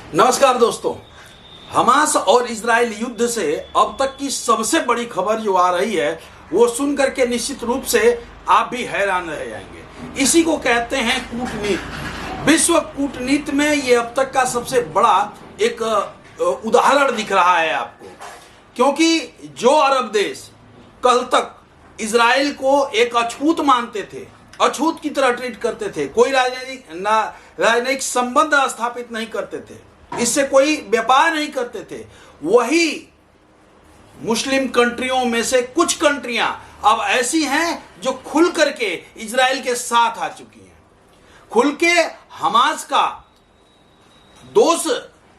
नमस्कार दोस्तों। हमास और इजराइल युद्ध से अब तक की सबसे बड़ी खबर जो आ रही है वो सुनकर के निश्चित रूप से आप भी हैरान रह जाएंगे। इसी को कहते हैं कूटनीति। विश्व कूटनीति में ये अब तक का सबसे बड़ा एक उदाहरण दिख रहा है आपको, क्योंकि जो अरब देश कल तक इजराइल को एक अछूत मानते थे, अछूत की तरह ट्रीट करते थे, कोई राजनयिक संबंध स्थापित नहीं करते थे, इससे कोई व्यापार नहीं करते थे, वही मुस्लिम कंट्रियों में से कुछ कंट्रियां अब ऐसी हैं जो खुल करके इजराइल के साथ आ चुकी हैं, खुल के हमास का दोष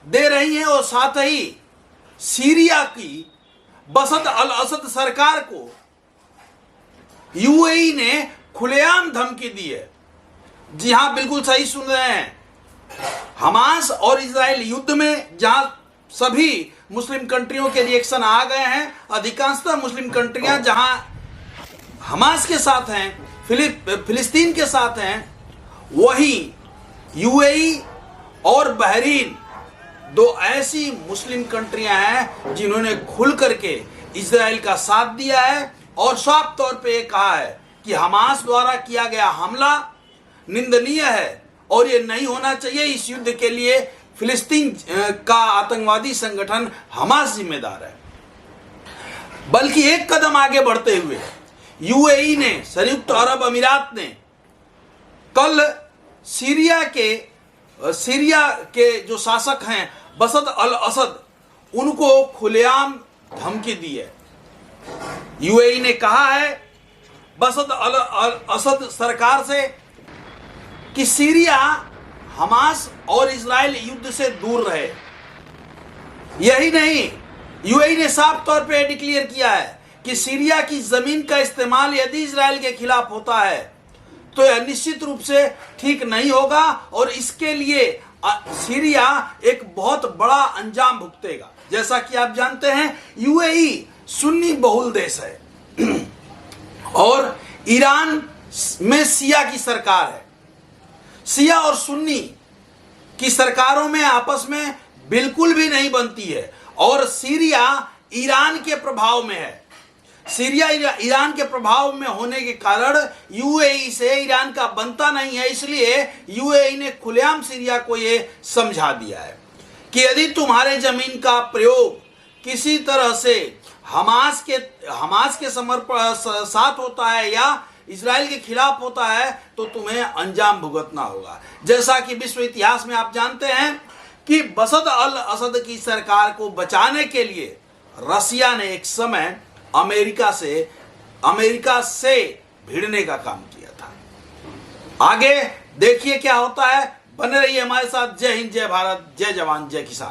दे रही हैं और साथ ही सीरिया की बशर अल असद सरकार को यूएई ने खुलेआम धमकी दी है। जी हां, बिल्कुल सही सुन रहे हैं। हमास और इजराइल युद्ध में जहां सभी मुस्लिम कंट्रियों के रिएक्शन आ गए हैं, अधिकांशतः मुस्लिम कंट्रियां जहां हमास के साथ हैं, फिलिस्तीन के साथ हैं, वहीं यूएई और बहरीन दो ऐसी मुस्लिम कंट्रियां हैं जिन्होंने खुल करके इजराइल का साथ दिया है और साफ तौर पे ये कहा है कि हमास द्वारा किया गया हमला निंदनीय है और ये नहीं होना चाहिए। इस युद्ध के लिए फिलिस्तीन का आतंकवादी संगठन हमास जिम्मेदार है। बल्कि एक कदम आगे बढ़ते हुए यूएई ने, संयुक्त अरब अमीरात ने कल सीरिया के जो शासक हैं बशर अल असद, उनको खुलेआम धमकी दी है। यूएई ने कहा है बशर अल असद सरकार से कि सीरिया हमास और इजराइल युद्ध से दूर रहे। यही नहीं, यूएई ने साफ तौर पे डिक्लेयर किया है कि सीरिया की जमीन का इस्तेमाल यदि इजराइल के खिलाफ होता है तो यह निश्चित रूप से ठीक नहीं होगा और इसके लिए सीरिया एक बहुत बड़ा अंजाम भुगतेगा। जैसा कि आप जानते हैं, यूएई सुन्नी बहुल देश है और ईरान में शिया की सरकार है। शिया और सुन्नी की सरकारों में आपस में बिल्कुल भी नहीं बनती है और सीरिया ईरान के प्रभाव में है। सीरिया ईरान के प्रभाव में होने के कारण यूएई से ईरान का बनता नहीं है, इसलिए यूएई ने खुलेआम सीरिया को ये समझा दिया है कि यदि तुम्हारे जमीन का प्रयोग किसी तरह से हमास के समर्पण साथ होता है या इजराइल के खिलाफ होता है तो तुम्हें अंजाम भुगतना होगा। जैसा कि विश्व इतिहास में आप जानते हैं कि बशर अल असद की सरकार को बचाने के लिए रसिया ने एक समय अमेरिका से भिड़ने का काम किया था। आगे देखिए क्या होता है। बने रहिए हमारे साथ। जय हिंद, जय भारत, जय जवान, जय किसान।